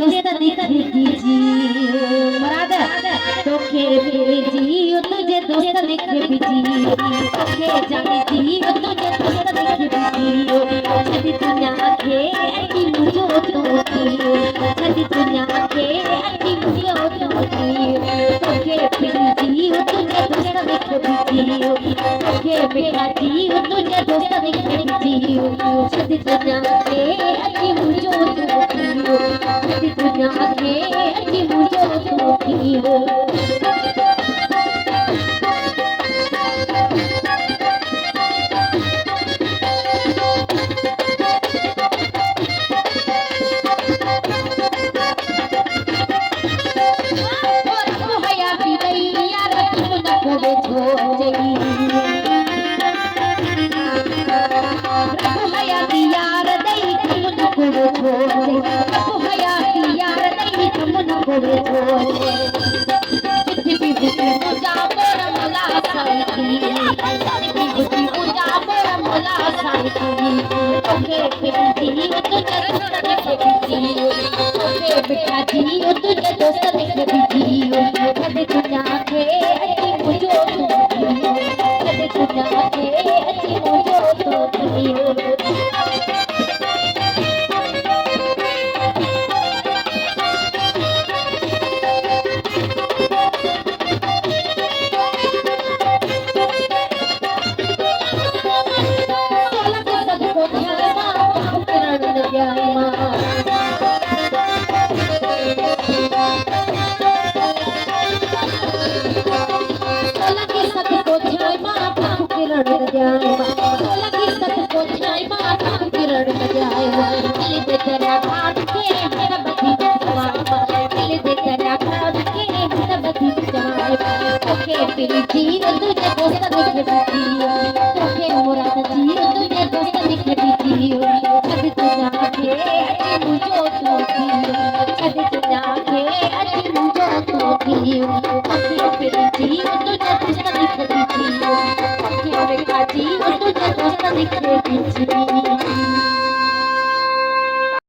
दोस्त दिखेगी जी बराबर तोखे भेजी तुझे दोस्त दिखेगी जी तोखे जानी जी तुझे दोस्त दिखेगी छदी दुनिया के ऐसी मुझे तोती छदी दुनिया के ऐसी मुझे तोती तोखे भेजी तुझे दोस्त दिखेगी तोखे भेजी तुझे दोस्त दिखेगी छदी दुनिया के ऐसी मुझे तोती दुनिया के ऐसी मुझे तोती तुझे दोस्त दिखेगी छदी दुनिया के ऐसी मुझे तोती छदी दुनिया के ऐसी मुझे तोती जी तुझे दोस्त दिखेगी तोखे मुराद जी तुझे दोस्त दिखेगी छदी दुनिया के ऐसी मुझे तोती छदी दुनिया के ऐसी मुझे तोती तोखे जी तुझे दोस्त दिखेगी तोखे जी तुझे दोस्त दिखेगी